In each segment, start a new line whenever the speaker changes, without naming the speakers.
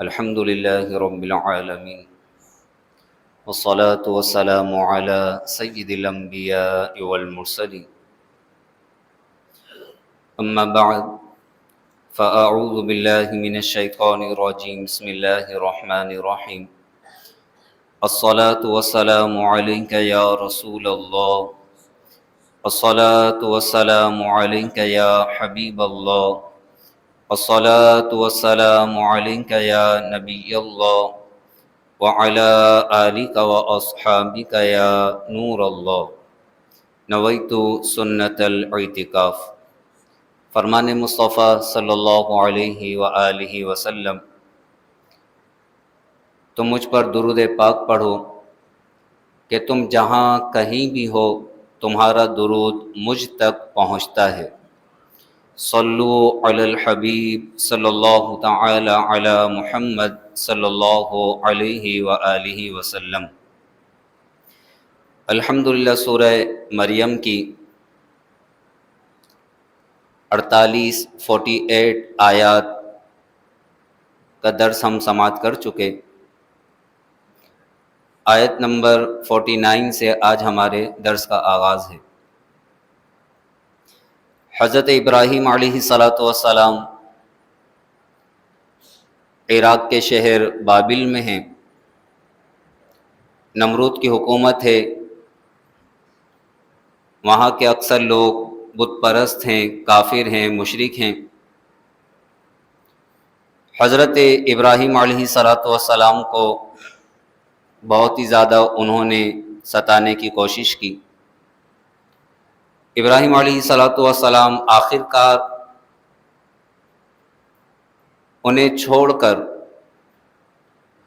الحمد لله رب العالمين والصلاة والسلام على سيد الأنبياء والمرسلين أما بعد فأعوذ بالله من الشيطان الرجيم بسم الله الرحمن الرحيم الصلاة والسلام عليك يا رسول الله الصلاة والسلام عليك يا حبيب الله الصلاة والسلام عليك يا نبي الله وعلى آلك وأصحابك يا نور الله نويت سنة الاعتکاف۔ فرمان مصطفیٰ صلی اللہ علیہ وآلہ وسلم، تم مجھ پر درود پاک پڑھو کہ تم جہاں کہیں بھی ہو تمہارا درود مجھ تک پہنچتا ہے۔ صلو علی الحبیب صلی اللہ تعالی علی محمد صلی اللہ علیہ وآلہ وسلم۔ الحمدللہ سورہ مریم کی 48 آیات کا درس ہم سماعت کر چکے۔ آیت نمبر 49 سے آج ہمارے درس کا آغاز ہے۔ حضرت ابراہیم علیہ السلام عراق کے شہر بابل میں ہیں۔ نمرود کی حکومت ہے، وہاں کے اکثر لوگ بت پرست ہیں، کافر ہیں، مشرک ہیں۔ حضرت ابراہیم علیہ السلام کو بہت ہی زیادہ انہوں نے ستانے کی کوشش کی۔ ابراہیم علیہ السلام آخر کار انہیں چھوڑ کر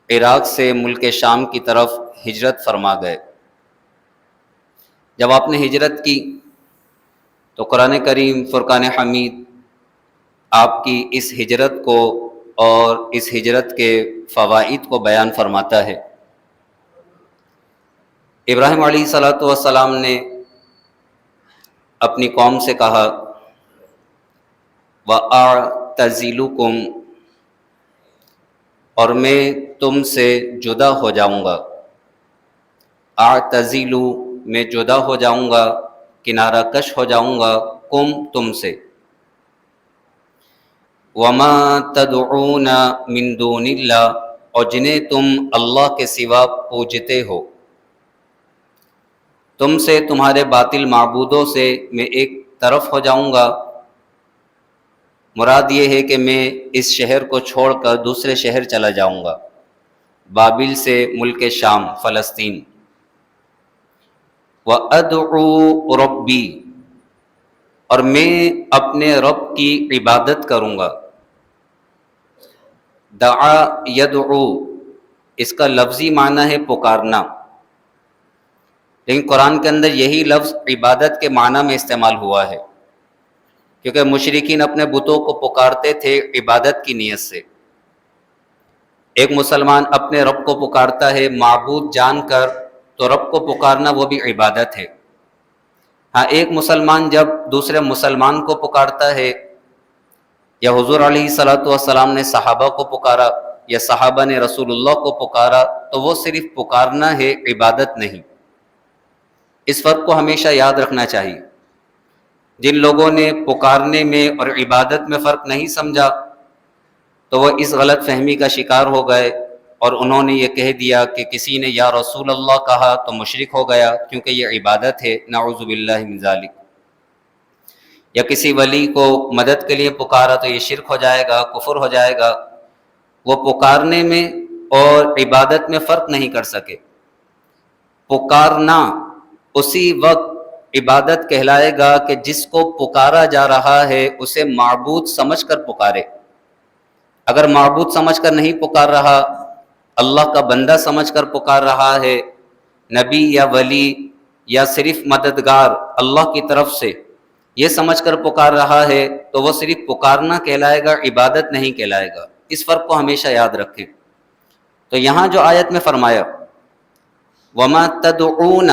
عراق سے ملک شام کی طرف ہجرت فرما گئے۔ جب آپ نے ہجرت کی تو قرآن کریم فرقان حمید آپ کی اس ہجرت کو اور اس ہجرت کے فوائد کو بیان فرماتا ہے۔ ابراہیم علیہ السلام نے اپنی قوم سے کہا وَأَعْتَزِلُكُمْ، اور میں تم سے جدا ہو جاؤں گا۔ اعتزل، میں جدا ہو جاؤں گا، کنارہ کش ہو جاؤں گا، کم، تم سے۔ وَمَا تَدْعُونَ مِن دُونِ اللَّهِ، اور جنہیں تم اللہ کے سوا پوجتے ہو، تم سے، تمہارے باطل معبودوں سے میں ایک طرف ہو جاؤں گا۔ مراد یہ ہے کہ میں اس شہر کو چھوڑ کر دوسرے شہر چلا جاؤں گا، بابل سے ملک شام، فلسطین۔ وَأَدْعُو رَبِّي، اور میں اپنے رب کی عبادت کروں گا۔ دعا یدعو، اس کا لفظی معنی ہے پکارنا، لیکن قرآن کے اندر یہی لفظ عبادت کے معنی میں استعمال ہوا ہے، کیونکہ مشرکین اپنے بتوں کو پکارتے تھے عبادت کی نیت سے۔ ایک مسلمان اپنے رب کو پکارتا ہے معبود جان کر، تو رب کو پکارنا وہ بھی عبادت ہے۔ ہاں، ایک مسلمان جب دوسرے مسلمان کو پکارتا ہے، یا حضور علیہ السلام نے صحابہ کو پکارا یا صحابہ نے رسول اللہ کو پکارا، تو وہ صرف پکارنا ہے، عبادت نہیں۔ اس فرق کو ہمیشہ یاد رکھنا چاہیے۔ جن لوگوں نے پکارنے میں اور عبادت میں فرق نہیں سمجھا تو وہ اس غلط فہمی کا شکار ہو گئے، اور انہوں نے یہ کہہ دیا کہ کسی نے یا رسول اللہ کہا تو مشرک ہو گیا، کیونکہ یہ عبادت ہے، نعوذ باللہ من ذالک۔ یا کسی ولی کو مدد کے لیے پکارا تو یہ شرک ہو جائے گا، کفر ہو جائے گا۔ وہ پکارنے میں اور عبادت میں فرق نہیں کر سکے۔ پکارنا اسی وقت عبادت کہلائے گا کہ جس کو پکارا جا رہا ہے اسے معبود سمجھ کر پکارے۔ اگر معبود سمجھ کر نہیں پکار رہا، اللہ کا بندہ سمجھ کر پکار رہا ہے، نبی یا ولی یا صرف مددگار اللہ کی طرف سے یہ سمجھ کر پکار رہا ہے، تو وہ صرف پکارنا کہلائے گا، عبادت نہیں کہلائے گا۔ اس فرق کو ہمیشہ یاد رکھیں۔ تو یہاں جو آیت میں فرمایا وَمَا تَدْعُونَ،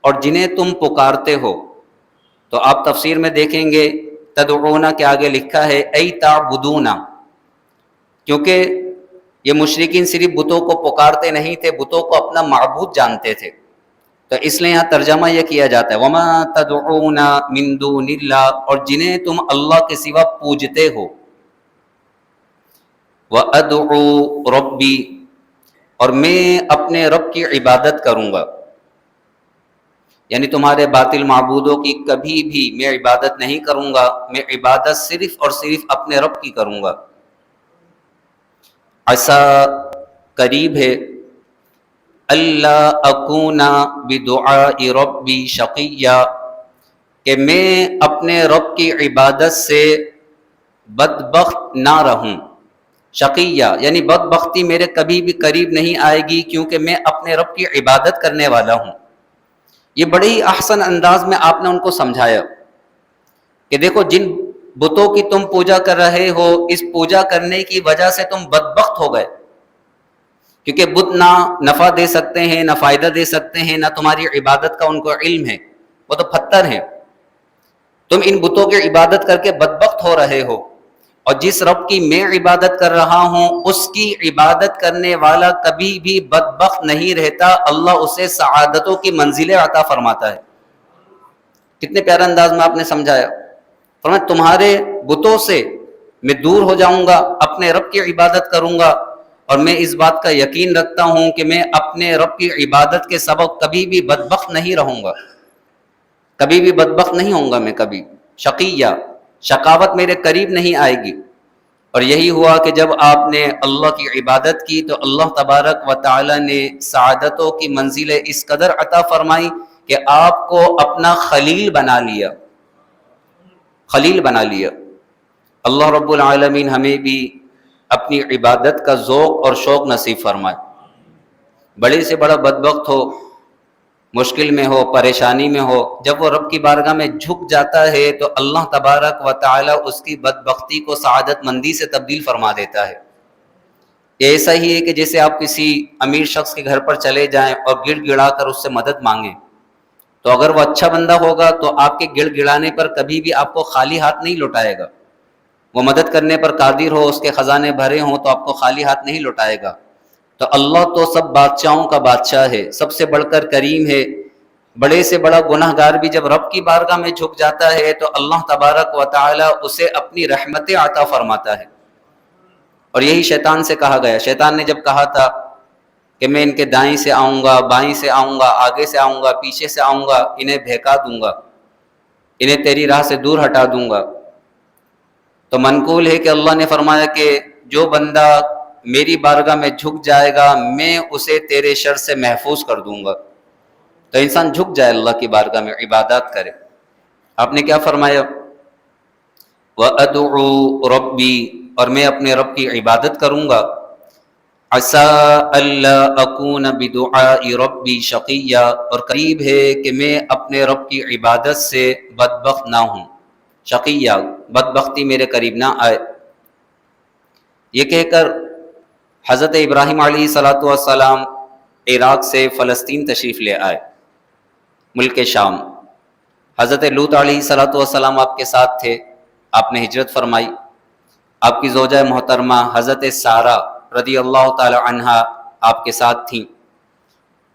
اور جنہیں تم پکارتے ہو، تو آپ تفسیر میں دیکھیں گے تدعون کے آگے لکھا ہے ای تعبدون، کیونکہ یہ مشرکین صرف بتوں کو پکارتے نہیں تھے، بتوں کو اپنا معبود جانتے تھے، تو اس لیے یہاں ترجمہ یہ کیا جاتا ہے وما تدعون من دون اللہ، اور جنہیں تم اللہ کے سوا پوجتے ہو، وَأَدْعُو رَبِّي، اور میں اپنے رب کی عبادت کروں گا، یعنی تمہارے باطل معبودوں کی کبھی بھی میں عبادت نہیں کروں گا، میں عبادت صرف اور صرف اپنے رب کی کروں گا۔ عسیٰ قریب ہے، اللہ اکون بدعاء ربی شقیہ، کہ میں اپنے رب کی عبادت سے بدبخت نہ رہوں۔ شقیہ یعنی بدبختی میرے کبھی بھی قریب نہیں آئے گی، کیونکہ میں اپنے رب کی عبادت کرنے والا ہوں۔ یہ بڑے ہی احسن انداز میں آپ نے ان کو سمجھایا کہ دیکھو جن بتوں کی تم پوجا کر رہے ہو، اس پوجا کرنے کی وجہ سے تم بدبخت ہو گئے، کیونکہ بت نہ نفع دے سکتے ہیں، نہ فائدہ دے سکتے ہیں، نہ تمہاری عبادت کا ان کو علم ہے، وہ تو پتھر ہیں۔ تم ان بتوں کی عبادت کر کے بدبخت ہو رہے ہو، اور جس رب کی میں عبادت کر رہا ہوں اس کی عبادت کرنے والا کبھی بھی بدبخت نہیں رہتا، اللہ اسے سعادتوں کی منزلیں عطا فرماتا ہے۔ کتنے پیارے انداز میں آپ نے سمجھایا، فرمایا تمہارے بتوں سے میں دور ہو جاؤں گا، اپنے رب کی عبادت کروں گا، اور میں اس بات کا یقین رکھتا ہوں کہ میں اپنے رب کی عبادت کے سبب کبھی بھی بدبخت نہیں رہوں گا، کبھی بھی بدبخت نہیں ہوں گا میں کبھی۔ شقیہ، شقاوت میرے قریب نہیں آئے گی۔ اور یہی ہوا کہ جب آپ نے اللہ کی عبادت کی تو اللہ تبارک و تعالی نے سعادتوں کی منزلیں اس قدر عطا فرمائی کہ آپ کو اپنا خلیل بنا لیا، خلیل بنا لیا۔ اللہ رب العالمین ہمیں بھی اپنی عبادت کا ذوق اور شوق نصیب فرمائے۔ بڑے سے بڑا بدبخت ہو، مشکل میں ہو، پریشانی میں ہو، جب وہ رب کی بارگاہ میں جھک جاتا ہے تو اللہ تبارک و تعالی اس کی بدبختی کو سعادت مندی سے تبدیل فرما دیتا ہے۔ یہ ایسا ہی ہے کہ جیسے آپ کسی امیر شخص کے گھر پر چلے جائیں اور گڑ گڑا کر اس سے مدد مانگیں، تو اگر وہ اچھا بندہ ہوگا تو آپ کے گڑ گڑانے پر کبھی بھی آپ کو خالی ہاتھ نہیں لوٹائے گا، وہ مدد کرنے پر قادر ہو، اس کے خزانے بھرے ہوں تو آپ کو خالی ہاتھ نہیں لوٹائے گا۔ تو اللہ تو سب بادشاہوں کا بادشاہ ہے، سب سے بڑھ کر کریم ہے۔ بڑے سے بڑا گناہ گار بھی جب رب کی بارگاہ میں جھک جاتا ہے تو اللہ تبارک و تعالی اسے اپنی رحمتیں عطا فرماتا ہے۔ اور یہی شیطان سے کہا گیا، شیطان نے جب کہا تھا کہ میں ان کے دائیں سے آؤں گا، بائیں سے آؤں گا، آگے سے آؤں گا، پیچھے سے آؤں گا، انہیں بہکا دوں گا، انہیں تیری راہ سے دور ہٹا دوں گا، تو منقول ہے کہ اللہ نے فرمایا کہ جو بندہ میری بارگاہ میں جھک جائے گا میں اسے تیرے شر سے محفوظ کر دوں گا۔ تو انسان جھک جائے، اللہ کی بارگاہ میں عبادات کرے۔ آپ نے کیا فرمایا؟ وَأَدْعُو رَبِّي، اور میں اپنے رب کی عبادت کروں گا۔ عَسَىٰ أَلَّا أَكُونَ بِدُعَاءِ رَبِّي شَقِيًّا، اور قریب ہے کہ میں اپنے رب کی عبادت سے بدبخت نہ ہوں۔ شقیہ، بدبختی میرے قریب نہ آئے۔ یہ کہہ کر حضرت ابراہیم علیہ السلام عراق سے فلسطین تشریف لے آئے، ملک شام۔ حضرت لوط علیہ السلام آپ کے ساتھ تھے، آپ نے ہجرت فرمائی۔ آپ کی زوجہ محترمہ حضرت سارہ رضی اللہ تعالی عنہا آپ کے ساتھ تھیں۔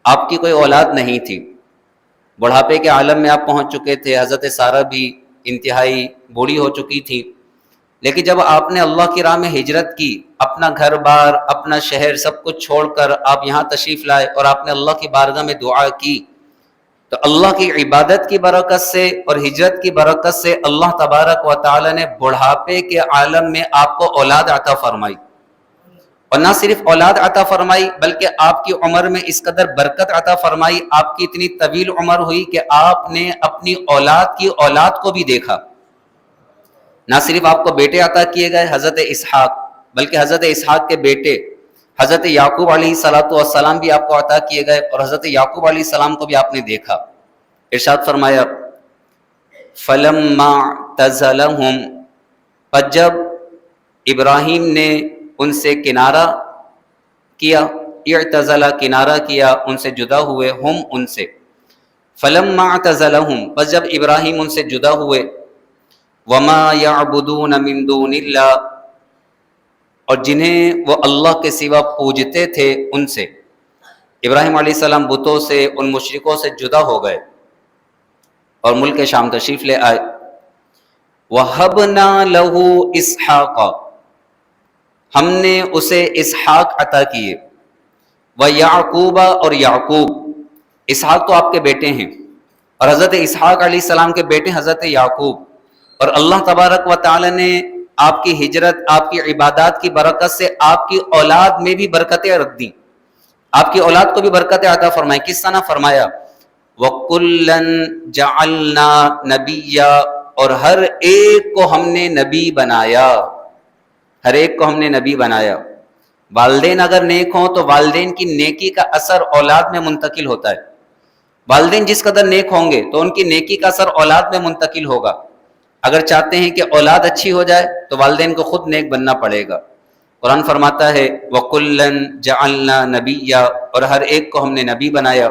آپ کی کوئی اولاد نہیں تھی، بڑھاپے کے عالم میں آپ پہنچ چکے تھے، حضرت سارہ بھی انتہائی بوڑھی ہو چکی تھی۔ لیکن جب آپ نے اللہ کی راہ میں ہجرت کی، اپنا گھر بار، اپنا شہر سب کچھ چھوڑ کر آپ یہاں تشریف لائے اور آپ نے اللہ کی بارگاہ میں دعا کی، تو اللہ کی عبادت کی برکت سے اور ہجرت کی برکت سے اللہ تبارک و تعالی نے بڑھاپے کے عالم میں آپ کو اولاد عطا فرمائی۔ اور نہ صرف اولاد عطا فرمائی بلکہ آپ کی عمر میں اس قدر برکت عطا فرمائی، آپ کی اتنی طویل عمر ہوئی کہ آپ نے اپنی اولاد کی اولاد کو بھی دیکھا۔ نہ صرف آپ کو بیٹے عطا کیے گئے حضرت اسحاق، بلکہ حضرت اسحاق کے بیٹے حضرت یعقوب علیہ السلام بھی آپ کو عطا کیے گئے، اور حضرت یعقوب علیہ السلام کو بھی آپ نے دیکھا۔ ارشاد فرمایا فَلَمَّا اعْتَزَلَهُمْ، پس جب ابراہیم نے ان سے کنارہ کیا، اعتزل کنارہ کیا، ان سے جدا ہوئے، ہم ان سے، فَلَمَّا اعْتَزَلَهُمْ، پس جب ابراہیم ان سے جدا ہوئے، وَمَا يَعْبُدُونَ مِن دُونِ اللَّهِ، اور جنہیں وہ اللہ کے سوا پوجتے تھے ان سے۔ ابراہیم علیہ السلام بتوں سے، ان مشرکوں سے جدا ہو گئے اور ملک شام تشریف لے آئے۔ وَهَبْنَا لَهُ إِسْحَاقَ، ہم نے اسے اسحاق عطا کیے، وَيَعْقُوبَ اور یعقوب۔ اسحاق تو آپ کے بیٹے ہیں، اور حضرت اسحاق علیہ السلام کے بیٹے حضرت یعقوب، اور اللہ تبارک و تعالی نے آپ کی ہجرت، آپ کی عبادات کی برکت سے آپ کی اولاد میں بھی برکتیں رکھ دیں، آپ کی اولاد کو بھی برکتیں عطا فرمائیں۔ کس طرح فرمایا؟ وَكُلًّا جَعَلْنَا نَبِيًّا، اور ہر ایک کو ہم نے نبی بنایا، ہر ایک کو ہم نے نبی بنایا۔ والدین اگر نیک ہوں تو والدین کی نیکی کا اثر اولاد میں منتقل ہوتا ہے۔ والدین جس قدر نیک ہوں گے تو ان کی نیکی کا اثر اولاد میں منتقل ہوگا۔ اگر چاہتے ہیں کہ اولاد اچھی ہو جائے تو والدین کو خود نیک بننا پڑے گا۔ قرآن فرماتا ہے وَكُلًّا جَعَلْنَا نَبِيًّا، اور ہر ایک کو ہم نے نبی بنایا۔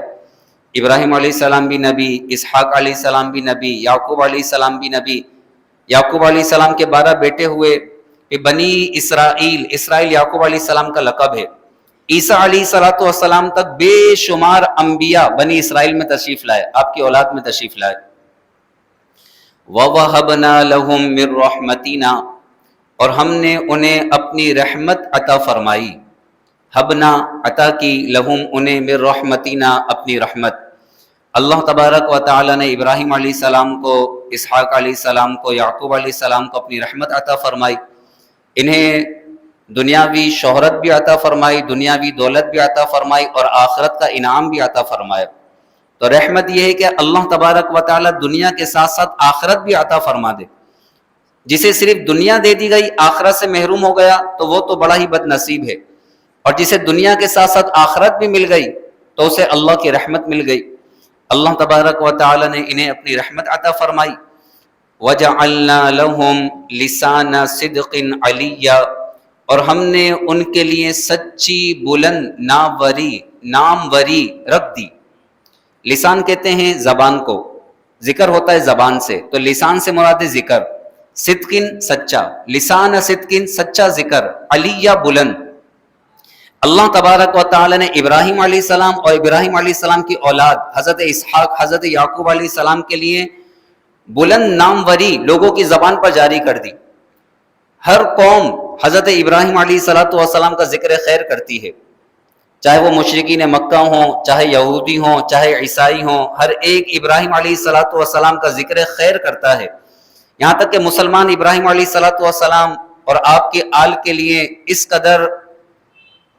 ابراہیم علیہ السلام بھی نبی، اسحاق علیہ السلام بھی نبی، یعقوب علیہ السلام بھی نبی۔ یعقوب علیہ السلام کے 12 بیٹے ہوئے، بنی اسرائیل، اسرائیل یعقوب علیہ السلام کا لقب ہے۔ عیسیٰ علیہ السلام تک بے شمار انبیاء بنی اسرائیل میں تشریف لائے، آپ کی اولاد میں تشریف لائے۔ وَوَهَبْنَا لَهُم مِّن رَحْمَتِنَا، اور ہم نے انہیں اپنی رحمت عطا فرمائی۔ حبنا عطا کی، لہم انہیں، من رحمتنا اپنی رحمت۔ اللہ تبارک و تعالی نے ابراہیم علیہ السلام کو، اسحاق علیہ السلام کو، یعقوب علیہ السلام کو اپنی رحمت عطا فرمائی۔ انہیں دنیاوی شہرت بھی عطا فرمائی، دنیاوی دولت بھی عطا فرمائی، اور آخرت کا انعام بھی عطا فرمایا۔ تو رحمت یہ ہے کہ اللہ تبارک و تعالی دنیا کے ساتھ ساتھ آخرت بھی عطا فرما دے۔ جسے صرف دنیا دے دی گئی، آخرت سے محروم ہو گیا تو وہ تو بڑا ہی بد نصیب ہے، اور جسے دنیا کے ساتھ ساتھ آخرت بھی مل گئی تو اسے اللہ کی رحمت مل گئی۔ اللہ تبارک و تعالی نے انہیں اپنی رحمت عطا فرمائی۔ وَجَعَلْنَا لَهُمْ لِسَانَ صِدْقٍ عَلِيًّا، اور ہم نے ان کے لیے سچی بلند ناموری رکھ دی۔ لسان کہتے ہیں زبان کو، ذکر ہوتا ہے زبان سے، تو لسان سے مراد ہے ذکر۔ صدقن سچا، لسان صدقن سچا ذکر، علیہ بلند۔ اللہ تبارک و تعالی نے ابراہیم علیہ السلام اور ابراہیم علیہ السلام کی اولاد حضرت اسحاق، حضرت یعقوب علیہ السلام کے لیے بلند ناموری لوگوں کی زبان پر جاری کر دی۔ ہر قوم حضرت ابراہیم علیہ السلام کا ذکر خیر کرتی ہے، چاہے وہ مشرکین مکہ ہوں، چاہے یہودی ہوں، چاہے عیسائی ہوں، ہر ایک ابراہیم علیہ السلام کا ذکر خیر کرتا ہے۔ یہاں تک کہ مسلمان ابراہیم علیہ السلام اور آپ کے آل کے لیے اس قدر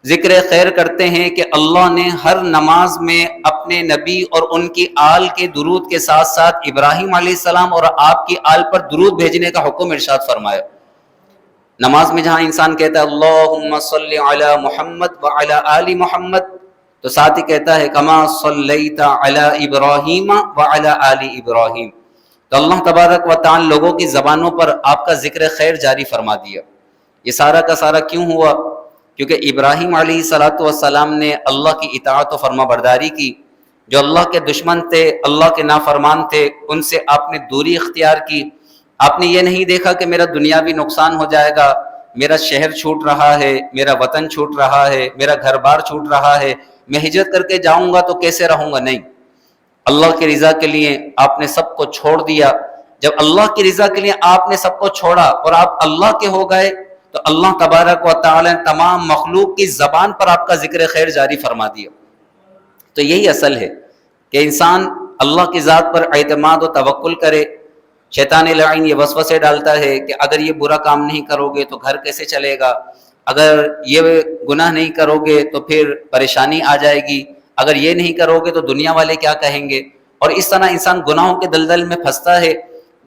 ذکر خیر کرتے ہیں کہ اللہ نے ہر نماز میں اپنے نبی اور ان کی آل کے درود کے ساتھ ساتھ ابراہیم علیہ السلام اور آپ کی آل پر درود بھیجنے کا حکم ارشاد فرمایا۔ نماز میں جہاں انسان کہتا ہے اللہم صلی علی محمد وعلی آل محمد، تو ساتھ ہی کہتا ہے کما صلیت علی ابراہیم وعلی آل ابراہیم۔ تو اللہ تبارک و تعالی لوگوں کی زبانوں پر آپ کا ذکر خیر جاری فرما دیا۔ یہ سارا کا سارا کیوں ہوا؟ کیونکہ ابراہیم علیہ السلام نے اللہ کی اطاعت و فرما برداری کی۔ جو اللہ کے دشمن تھے، اللہ کے نافرمان تھے، ان سے آپ نے دوری اختیار کی۔ آپ نے یہ نہیں دیکھا کہ میرا دنیاوی نقصان ہو جائے گا، میرا شہر چھوٹ رہا ہے، میرا وطن چھوٹ رہا ہے، میرا گھر بار چھوٹ رہا ہے، میں ہجرت کر کے جاؤں گا تو کیسے رہوں گا؟ نہیں، اللہ کی رضا کے لیے آپ نے سب کو چھوڑ دیا۔ جب اللہ کی رضا کے لیے آپ نے سب کو چھوڑا اور آپ اللہ کے ہو گئے تو اللہ تبارک و تعالی نے تمام مخلوق کی زبان پر آپ کا ذکر خیر جاری فرما دیا۔ تو یہی اصل ہے کہ انسان اللہ کی ذات پر اعتماد و توکل کرے۔ شیطان لعین یہ وسوسے ڈالتا ہے کہ اگر یہ برا کام نہیں کرو گے تو گھر کیسے چلے گا، اگر یہ گناہ نہیں کرو گے تو پھر پریشانی آ جائے گی، اگر یہ نہیں کرو گے تو دنیا والے کیا کہیں گے، اور اس طرح انسان گناہوں کے دلدل میں پھنستا ہے۔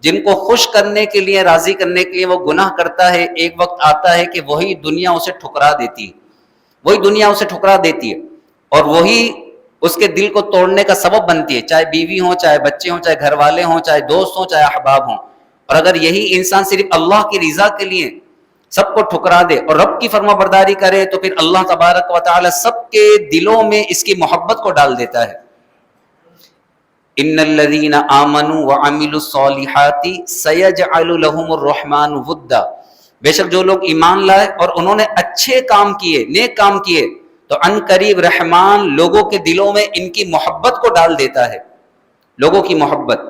جن کو خوش کرنے کے لیے، راضی کرنے کے لیے وہ گناہ کرتا ہے، ایک وقت آتا ہے کہ وہی دنیا اسے ٹھکرا دیتی ہے، وہی دنیا اسے ٹھکرا دیتی ہے، اور وہی اس کے دل کو توڑنے کا سبب بنتی ہے، چاہے بیوی ہوں، چاہے بچے ہوں، چاہے گھر والے ہوں، چاہے دوست ہوں، چاہے احباب ہوں۔ اور اگر یہی انسان صرف اللہ کی رضا کے لیے سب کو ٹھکرا دے اور رب کی فرما برداری کرے تو پھر اللہ تبارک و تعالی سب کے دلوں میں اس کی محبت کو ڈال دیتا ہے۔ ان الذين آمنوا وعملوا الصالحات سيجعل لهم الرحمن ودا بے شک جو لوگ ایمان لائے اور انہوں نے اچھے کام کیے، نیک کام کیے، تو ان قریب رحمان لوگوں کے دلوں میں ان کی محبت کو ڈال دیتا ہے، لوگوں کی محبت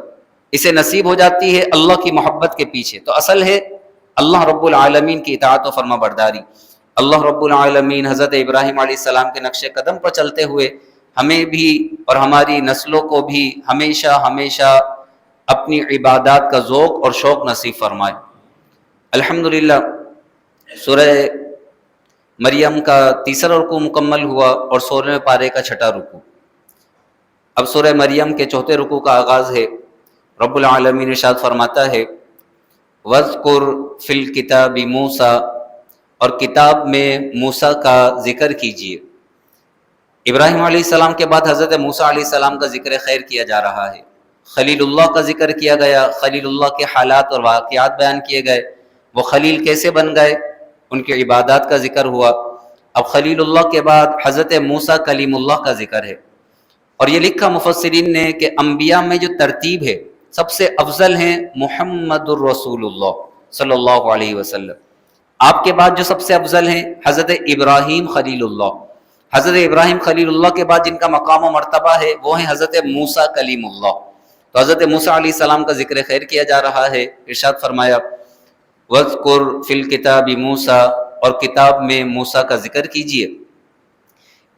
اسے نصیب ہو جاتی ہے اللہ کی محبت کے پیچھے۔ تو اصل ہے اللہ رب العالمین کی اطاعت و فرما برداری۔ اللہ رب العالمین حضرت ابراہیم علیہ السلام کے نقش قدم پر چلتے ہوئے ہمیں بھی اور ہماری نسلوں کو بھی ہمیشہ ہمیشہ اپنی عبادات کا ذوق اور شوق نصیب فرمائے۔ الحمدللہ سورہ مریم کا تیسرا رکوع مکمل ہوا اور 16ویں پارے کا چھٹا رکوع۔ اب سورہ مریم کے چوتھے رکوع کا آغاز ہے۔ رب العالمین ارشاد فرماتا ہے وَاذْكُرْ فِي الْكِتَابِ مُوسَىٰ، اور کتاب میں موسیٰ کا ذکر کیجیے۔ ابراہیم علیہ السلام کے بعد حضرت موسیٰ علیہ السلام کا ذکر خیر کیا جا رہا ہے، خلیل اللہ کا ذکر کیا گیا، خلیل اللہ کے حالات اور واقعات بیان کیے گئے، وہ خلیل کیسے بن گئے، ان کی عبادات کا ذکر ہوا۔ اب خلیل اللہ کے بعد حضرت موسیٰ کلیم اللہ کا ذکر ہے، اور یہ لکھا مفسرین نے کہ انبیاء میں جو ترتیب ہے سب سے افضل ہیں محمد الرسول اللہ صلی اللہ علیہ وسلم۔ آپ کے بعد جو سب سے افضل ہیں حضرت ابراہیم خلیل اللہ۔ حضرت ابراہیم خلیل اللہ کے بعد جن کا مقام و مرتبہ ہے وہ ہیں حضرت موسیٰ کلیم اللہ۔ تو حضرت موسیٰ علیہ السلام کا ذکر خیر کیا جا رہا ہے۔ ارشاد فرمایا وَاذْكُرْ فِي الْكِتَابِ مُوسَىٰ، اور کتاب میں موسیٰ کا ذکر کیجیے۔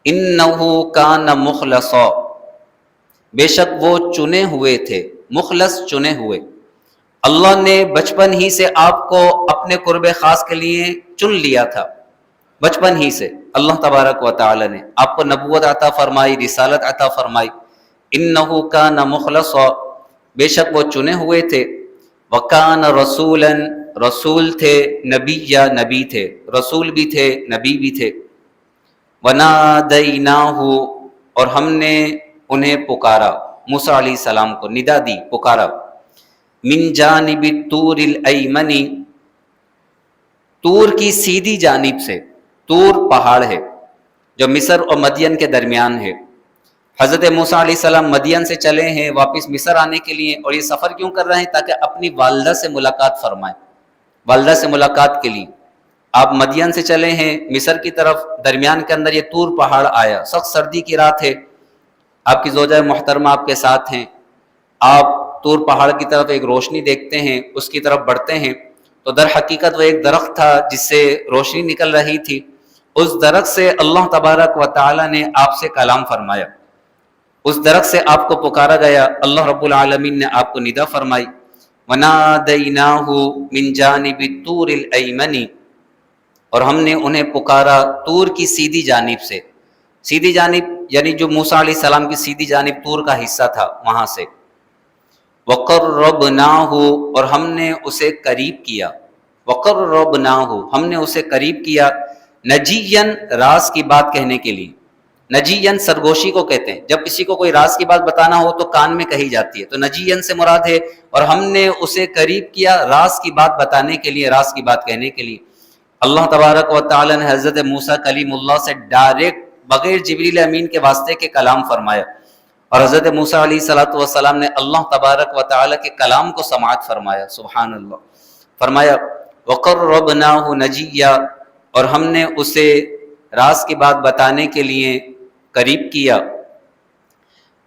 إِنَّهُ كَانَ مُخْلَصًا، بے شک وہ چنے ہوئے تھے، مخلص چنے ہوئے۔ اللہ نے بچپن ہی سے آپ کو اپنے قرب خاص کے لیے چن لیا تھا، بچپن ہی سے اللہ تبارک و تعالی نے آپ کو نبوت عطا فرمائی، رسالت عطا فرمائی۔ انہ کان مخلصا، بے شک وہ چنے ہوئے تھے، وکان رسولا، رسول تھے، نبی یا نبی تھے، رسول بھی تھے، نبی بھی تھے۔ ونادیناہ، اور ہم نے انہیں پکارا، موسیٰ علیہ السلام کو ندا دی، پکارا، من جانب الطور الایمن، طور کی سیدھی جانب سے۔ طور پہاڑ ہے جو مصر اور مدین کے درمیان ہے۔ حضرت موسیٰ علیہ السلام مدین سے چلے ہیں واپس مصر آنے کے لیے، اور یہ سفر کیوں کر رہے ہیں؟ تاکہ اپنی والدہ سے ملاقات فرمائیں، والدہ سے ملاقات کے لیے۔ آپ مدین سے چلے ہیں مصر کی طرف، درمیان کے اندر یہ طور پہاڑ آیا، سخت سردی کی رات ہے، آپ کی زوجہ محترمہ آپ کے ساتھ ہیں، آپ طور پہاڑ کی طرف ایک روشنی دیکھتے ہیں، اس کی طرف بڑھتے ہیں، تو در حقیقت وہ ایک درخت تھا جس سے روشنی نکل رہی تھی۔ اس درخت سے اللہ تبارک و تعالی نے آپ سے کلام فرمایا، اس درخت سے آپ کو پکارا گیا، اللہ رب العالمین نے آپ کو ندا فرمائی۔ وَنَادَيْنَاهُ مِن جَانِبِ الطُّورِ الْأَيْمَنِ، اور ہم نے انہیں پکارا طور کی سیدھی جانب سے۔ سیدھی جانب یعنی جو موسیٰ علیہ السلام کی سیدھی جانب طور کا حصہ تھا، وہاں سے۔ وَقَرَّبْنَاهُ، اور ہم نے اسے قریب کیا، وَقَرَّبْنَاهُ، ہم نے اسے قریب کیا، نجیًّا، راز کی بات کہنے کے لیے۔ نجیًّا سرگوشی کو کہتے ہیں، جب کسی کو کوئی راز کی بات بتانا ہو تو کان میں کہی جاتی ہے، تو نجیًّا سے مراد ہے، اور ہم نے اسے قریب کیا راز کی بات بتانے کے لیے، راز کی بات کہنے کے لیے۔ اللہ تبارک و تعالی نے حضرت موسیٰ کلیم اللہ سے ڈائریکٹ بغیر جبریل امین کے واسطے کے کلام فرمایا، اور حضرت موسیٰ علیہ السلام نے اللہ تبارک و تعالی کے کلام کو سماعت فرمایا۔ سبحان اللہ۔ فرمایا وَقَرَّبْنَاهُ نَجِيًّا، اور ہم نے اسے راز کی بات بتانے کے لیے قریب کیا۔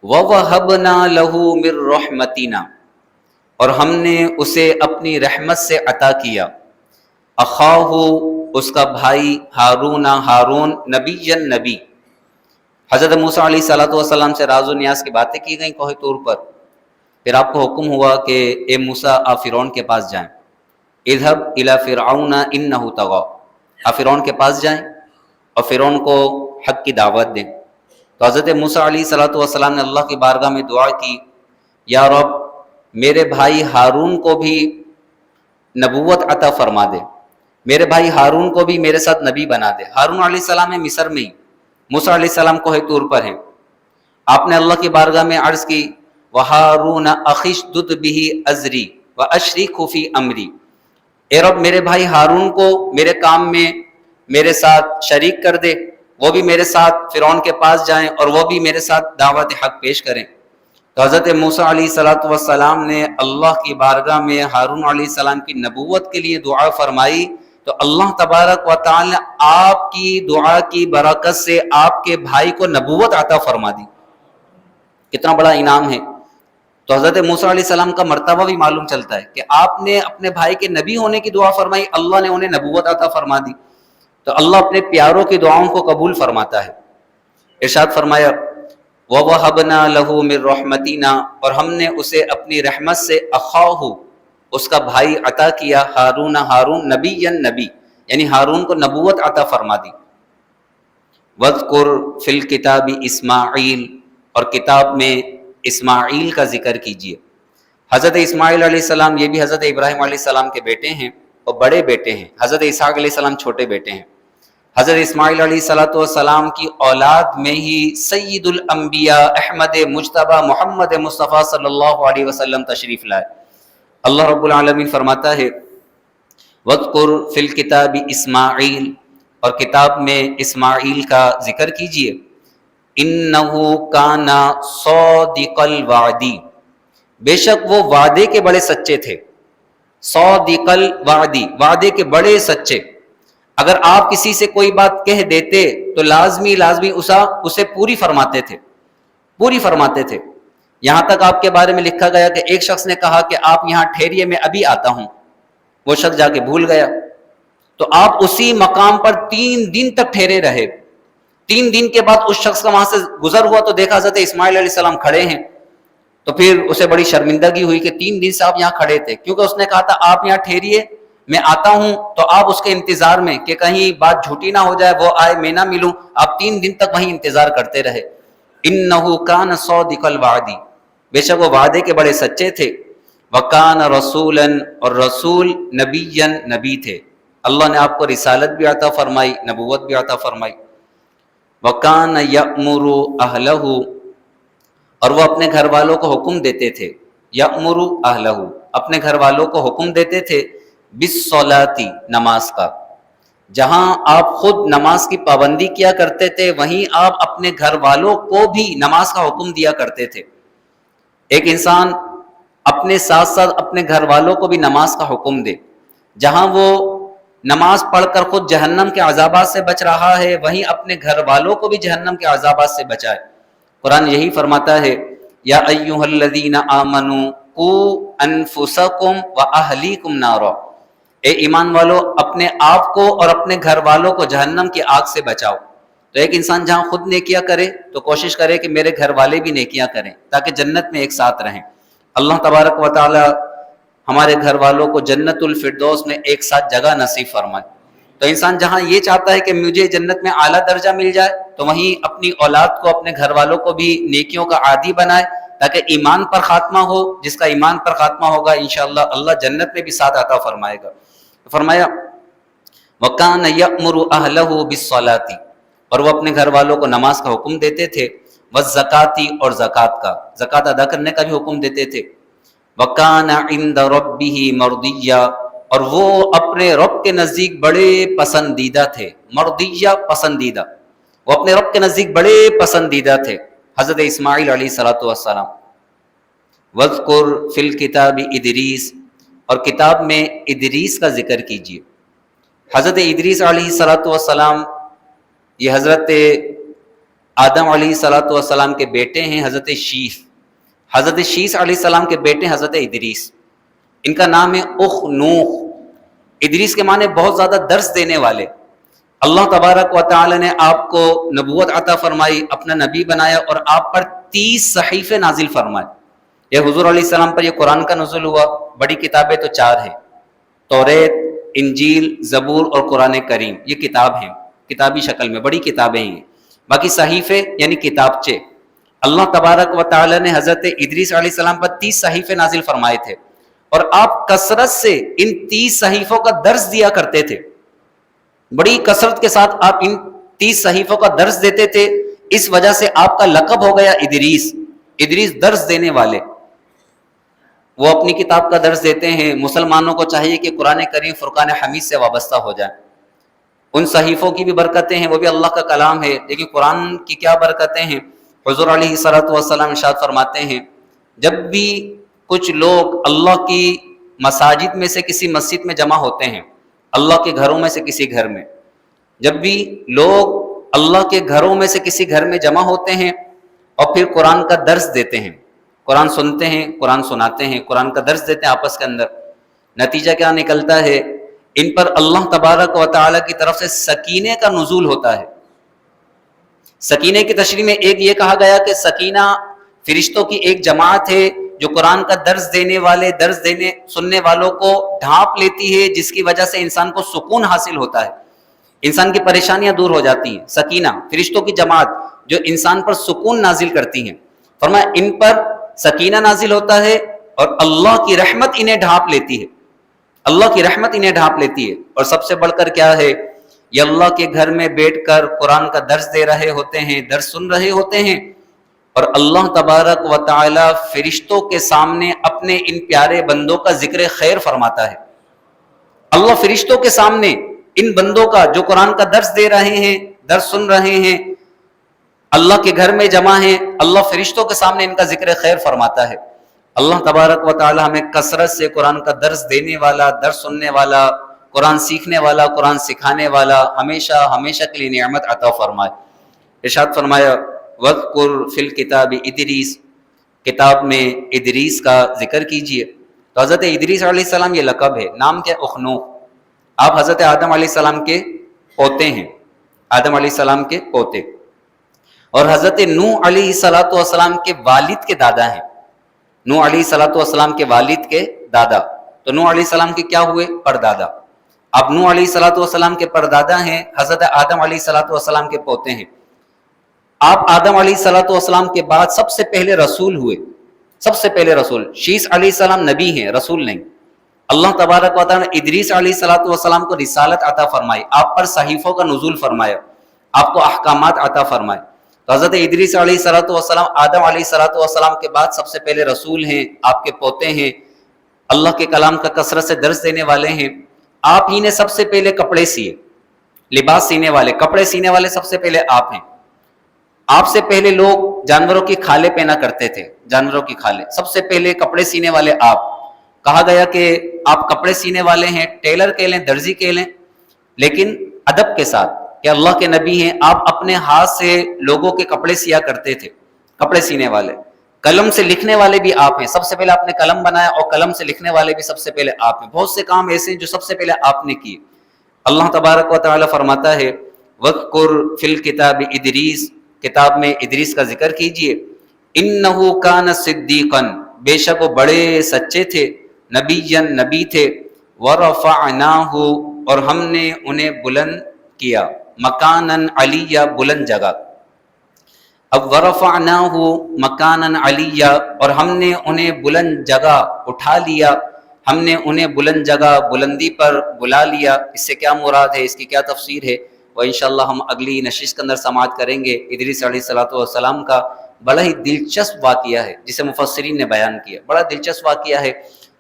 وَوَهَبْنَا لَهُ مِن رَحْمَتِنَا، اور ہم نے اسے اپنی رحمت سے عطا کیا۔ أَخَاهُ، اس کا بھائی، ہارون، ہارون نبی، نبی۔ حضرت موسیٰ علیہ السلام سے راز و نیاز کی باتیں کی گئیں کوہ طور پر، پھر آپ کو حکم ہوا کہ اے موسیٰ آپ فرعون کے پاس جائیں، اذهب الى فرعون انه طغى، آپ فرعون کے پاس جائیں اور فرعون کو حق کی دعوت دیں۔ تو حضرت موسیٰ علیہ السلام نے اللہ کی بارگاہ میں دعا کی، یا رب میرے بھائی ہارون کو بھی نبوت عطا فرما دے، میرے بھائی ہارون کو بھی میرے ساتھ نبی بنا دے۔ ہارون علیہ السلام ہے مصر میں ہی، موسیٰ علیہ السلام کوہ طور پر ہیں۔ آپ نے اللہ کی بارگاہ میں عرض کی وَهَارُونَ أَخِي اشْدُدْ بِهِ أَزْرِي وَأَشْرِكْهُ فِي أَمْرِي، اے رب میرے بھائی ہارون کو میرے کام میں میرے ساتھ شریک کر دے، وہ بھی میرے ساتھ فرعون کے پاس جائیں اور وہ بھی میرے ساتھ دعوت حق پیش کریں۔ تو حضرت موسیٰ علیہ السلام نے اللہ کی بارگاہ میں ہارون علیہ السلام کی نبوت کے لیے دعا فرمائی تو اللہ تبارک و تعالی نے آپ کی دعا کی برکت سے آپ کے بھائی کو نبوت عطا فرما دی. کتنا بڑا انعام ہے. تو حضرت موسیٰ علیہ السلام کا مرتبہ بھی معلوم چلتا ہے کہ آپ نے اپنے بھائی کے نبی ہونے کی دعا فرمائی, اللہ نے انہیں نبوت عطا فرما دی. تو اللہ اپنے پیاروں کی دعاؤں کو قبول فرماتا ہے. ارشاد فرمایا وَوَهَبْنَا لَهُ مِن رَحْمَتِنَا, اور ہم نے اسے اپنی رحمت سے اخاہ, اس کا بھائی عطا کیا, ہارون نبیًا نبی, یعنی ہارون کو نبوت عطا فرما دی. وَاذْكُرْ فِي الْكِتَابِ اسماعیل, اور کتاب میں اسماعیل کا ذکر کیجیے. حضرت اسماعیل علیہ السلام یہ بھی حضرت ابراہیم علیہ السلام کے بیٹے ہیں اور بڑے بیٹے ہیں. حضرت اسحاق علیہ السلام چھوٹے بیٹے ہیں. حضرت اسماعیل علیہ السلام کی اولاد میں ہی سید الانبیاء احمد مجتبی محمد مصطفیٰ صلی اللہ علیہ وسلم تشریف لائے. اللہ رب العالمین فرماتا ہے وَاذْكُرْ فِي الْكِتَابِ اسماعیل, اور کتاب میں اسماعیل کا ذکر کیجیے. اِنَّهُ كَانَ صَادِقَ الْوَعْدِ, بے شک وہ وعدے کے بڑے سچے تھے. صادق الوعد, وعدے کے بڑے سچے. اگر آپ کسی سے کوئی بات کہہ دیتے تو لازمی اسے پوری فرماتے تھے. یہاں تک آپ کے بارے میں لکھا گیا کہ ایک شخص نے کہا کہ آپ یہاں ٹھہریے, میں ابھی آتا ہوں. وہ شخص جا کے بھول گیا, تو آپ اسی مقام پر 3 دن تک ٹھہرے رہے. 3 دن کے بعد اس شخص کا وہاں سے گزر ہوا تو دیکھا حضرت اسماعیل علیہ السلام کھڑے ہیں. تو پھر اسے بڑی شرمندگی ہوئی کہ 3 دن سے آپ یہاں کھڑے تھے, کیونکہ اس نے کہا تھا آپ یہاں ٹھہریے میں آتا ہوں. تو آپ اس کے انتظار میں کہ کہیں بات جھوٹی نہ ہو جائے, وہ آئے میں نہ ملوں, آپ 3 دن تک وہیں انتظار کرتے رہے. اِنَّهُ كَانَ صَادِقَ الْوَعْدِ, بے شک وہ وعدے کے بڑے سچے تھے. وَكَانَ رَسُولًا, اور رسول نبیًا نبی تھے. اللہ نے آپ کو رسالت بھی عطا فرمائی, نبوت بھی عطا فرمائی. وَكَانَ يَأْمُرُ أَهْلَهُ, اور وہ اپنے گھر والوں کو حکم دیتے تھے. یأمر اہلہ, اپنے گھر والوں کو حکم دیتے تھے. بالصلاۃ, نماز کا. جہاں آپ خود نماز کی پابندی کیا کرتے تھے وہیں آپ اپنے گھر والوں کو بھی نماز کا حکم دیا کرتے تھے. ایک انسان اپنے ساتھ ساتھ اپنے گھر والوں کو بھی نماز کا حکم دے. جہاں وہ نماز پڑھ کر خود جہنم کے عذابات سے بچ رہا ہے وہیں اپنے گھر والوں کو بھی جہنم کے عذابات سے بچائے. قرآن یہی فرماتا ہے یا ایھا الذین آمنوا قوا انفسکم واہلیکم نارا, اے ایمان والو اپنے آپ کو اور اپنے گھر والوں کو جہنم کی آگ سے بچاؤ. تو ایک انسان جہاں خود نیکیاں کرے تو کوشش کرے کہ میرے گھر والے بھی نیکیاں کریں تاکہ جنت میں ایک ساتھ رہیں. اللہ تبارک و تعالی ہمارے گھر والوں کو جنت الفردوس میں ایک ساتھ جگہ نصیب فرمائے. تو انسان جہاں یہ چاہتا ہے کہ مجھے جنت میں اعلیٰ درجہ مل جائے تو وہیں اپنی اولاد کو اپنے گھر والوں کو بھی نیکیوں کا عادی بنائے تاکہ ایمان پر خاتمہ ہو. جس کا ایمان پر خاتمہ ہوگا انشاءاللہ اللہ جنت میں بھی ساتھ عطا فرمائے گا. فرمایا وَكَانَ يَأْمُرُ أَهْلَهُ بِالصَّلَاةِ, اور وہ اپنے گھر والوں کو نماز کا حکم دیتے تھے. وَالزَّكَاةِ, اور زکوٰۃ کا, زکوٰۃ ادا کرنے کا بھی حکم دیتے تھے. وَكَانَ عِندَ رَبِّهِ مَرْضِيًّا, اور وہ اپنے رب کے نزدیک بڑے پسندیدہ تھے. مردیہ, پسندیدہ, وہ اپنے رب کے نزدیک بڑے پسندیدہ تھے. حضرت اسماعیل علیہ السلام. وَاذْكُرْ فِي الْكِتَابِ إِدْرِيسَ, اور کتاب میں ادریس کا ذکر کیجیے. حضرت ادریس علیہ السلام یہ حضرت آدم علیہ السلام کے بیٹے ہیں. حضرت شیث علیہ السلام کے بیٹے حضرت ادریس. ان کا نام ہے اخنوخ. ادریس کے معنی بہت زیادہ درس دینے والے. اللہ تبارک و تعالی نے آپ کو نبوت عطا فرمائی, اپنا نبی بنایا اور آپ پر 30 صحیفے نازل فرمائے. یہ حضور علیہ السلام پر یہ قرآن کا نزول ہوا. بڑی کتابیں تو 4 ہیں, توریت, انجیل, زبور اور قرآن کریم. یہ کتاب ہیں, کتابی شکل میں بڑی کتابیں ہیں. باقی صحیفے یعنی کتابچے. اللہ تبارک و تعالی نے حضرت ادریس علیہ السلام پر 30 صحیفے نازل فرمائے تھے اور آپ کثرت سے ان 30 صحیفوں کا درس دیا کرتے تھے. بڑی کثرت کے ساتھ آپ ان 30 صحیفوں کا درس دیتے تھے. اس وجہ سے آپ کا لقب ہو گیا ادریس درس دینے والے. وہ اپنی کتاب کا درس دیتے ہیں. مسلمانوں کو چاہیے کہ قرآن کریم فرقان حمید سے وابستہ ہو جائیں. ان صحیفوں کی بھی برکتیں ہیں, وہ بھی اللہ کا کلام ہے, لیکن قرآن کی کیا برکتیں ہیں. حضور علیہ السلام ارشاد فرماتے ہیں جب بھی کچھ لوگ اللہ کی مساجد میں سے کسی مسجد میں جمع ہوتے ہیں اللہ کے گھروں میں سے کسی گھر میں. جب بھی لوگ اللہ کے گھروں میں سے کسی گھر میں جمع ہوتے ہیں اور پھر قرآن کا درس دیتے ہیں، قرآن سنتے ہیں، قرآن سناتے ہیں، قرآن کا درس دیتے ہیں آپس کے اندر، نتیجہ کیا نکلتا ہے؟ ان پر اللہ تبارک و تعالیٰ کی طرف سے سکینے کا نزول ہوتا ہے. سکینے کی تشریح میں ایک یہ کہا گیا کہ سکینہ فرشتوں کی ایک جماعت ہے جو قرآن کا درس دینے والے، سننے والوں کو ڈھانپ لیتی ہے، جس کی وجہ سے انسان کو سکون حاصل ہوتا ہے، انسان کی پریشانیاں دور ہو جاتی ہیں. سکینہ فرشتوں کی جماعت جو انسان پر سکون نازل کرتی ہیں. فرمایا ان پر سکینہ نازل ہوتا ہے اور اللہ کی رحمت انہیں ڈھانپ لیتی ہے، اللہ کی رحمت انہیں ڈھانپ لیتی ہے. اور سب سے بڑھ کر کیا ہے؟ یہ اللہ کے گھر میں بیٹھ کر قرآن کا درس دے رہے ہوتے ہیں، درس سن رہے ہوتے ہیں، اور اللہ تبارک و تعالی فرشتوں کے سامنے اپنے ان پیارے بندوں کا ذکر خیر فرماتا ہے. اللہ فرشتوں کے سامنے ان بندوں کا جو قرآن کا درس دے رہے ہیں، درس سن رہے ہیں، اللہ کے گھر میں جمع ہیں، اللہ فرشتوں کے سامنے ان کا ذکر خیر فرماتا ہے. اللہ تبارک و تعالی ہمیں کثرت سے قرآن کا درس دینے والا، درس سننے والا، قرآن سیکھنے والا، قرآن سکھانے والا ہمیشہ ہمیشہ کے لیے نعمت عطا فرمائے. ارشاد فرمایا وَاذْكُرْ فِي الْكِتَابِ ادریس، کتاب میں ادریس کا ذکر کیجئے. تو حضرت ادریس علیہ السلام یہ لقب ہے، نام کیا؟ اخنوخ. آپ حضرت آدم علیہ السلام کے پوتے ہیں، آدم علیہ السلام کے پوتے، اور حضرت نوح علیہ السلام کے والد کے دادا ہیں. نوح علیہ السلام کے والد کے دادا، تو نوح علیہ السلام کے کیا ہوئے؟ پردادا. اب نوح علیہ السلام کے پردادا ہیں، حضرت آدم علیہ السلام کے پوتے ہیں. آپ آدم علیہ السلام کے بعد سب سے پہلے رسول ہوئے، سب سے پہلے رسول. شیس علیہ السلام نبی ہیں، رسول نہیں. اللہ تبارک و تعالیٰ نے ادریس علیہ السلام کو رسالت عطا فرمائی، آپ پر صحیفوں کا نزول فرمایا، آپ کو احکامات عطا فرمائے. تو حضرت ادریس علیہ السلام آدم علیہ السلام کے بعد سب سے پہلے رسول ہیں، آپ کے پوتے ہیں، اللہ کے کلام کا کثرت سے درس دینے والے ہیں. آپ ہی نے سب سے پہلے کپڑے سیے، لباس سینے والے، کپڑے سینے والے سب سے پہلے آپ ہیں. آپ سے پہلے لوگ جانوروں کی کھالیں پہنا کرتے تھے، جانوروں کی کھالیں، سب سے پہلے کپڑے سینے والے آپ. کہا گیا کہ آپ کپڑے سینے والے ہیں، ٹیلر کہہ لیں، درزی کہہ لیں، لیکن ادب کے ساتھ کہ اللہ کے نبی ہیں. آپ اپنے ہاتھ سے لوگوں کے کپڑے سیا کرتے تھے، کپڑے سینے والے. قلم سے لکھنے والے بھی آپ ہیں، سب سے پہلے آپ نے قلم بنایا، اور قلم سے لکھنے والے بھی سب سے پہلے آپ ہیں. بہت سے کام ایسے ہیں جو سب سے پہلے آپ نے کیے. اللہ تبارک و تعالی فرماتا ہے وَاذْكُرْ فِي الْكِتَابِ ادریس، کتاب میں ادریس کا ذکر کیجئے. إِنَّهُ كَانَ صِدِّيقًا، بے شک وہ بڑے سچے تھے، نبیًا نبی تھے. وَرَفَعْنَاهُ، اور ہم نے انہیں بلند کیا، مکاناً علیہ، بلند جگہ. اب وَرَفَعْنَاهُ مَكَانًا عَلِيًّا، اور ہم نے انہیں بلند جگہ اٹھا لیا، ہم نے انہیں بلند جگہ، بلندی پر بلا لیا. اس سے کیا مراد ہے، اس کی کیا تفسیر ہے، وہ انشاءاللہ ہم اگلی نشست کے اندر سماعت کریں گے. ادریس علیہ السلام کا بڑا ہی دلچسپ واقعہ ہے جسے مفسرین نے بیان کیا، بڑا دلچسپ واقعہ ہے.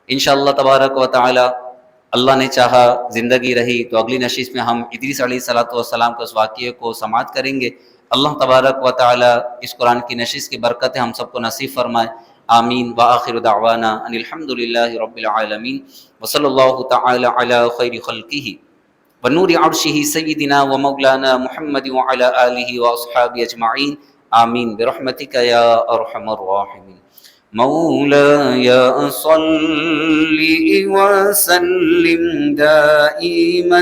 انشاءاللہ تبارک و تعالی اللہ نے چاہا زندگی رہی تو اگلی نشست میں ہم ادریس علیہ السلام کے اس واقعے کو سماعت کریں گے. اللہ تبارک و تعالی اس قرآن کی نشست کی برکتیں ہم سب کو نصیب فرمائے. آمین. وآخر دعوانا ان الحمد للہ رب العالمین، وصلی اللہ تعالی علی خیر خلقہ ونور عرشہ سیدنا و مولانا محمد وعلی آلہ واصحابہ اجمعین. آمین برحمتک یا ارحم الراحمین. مولاي صل وسلم دائما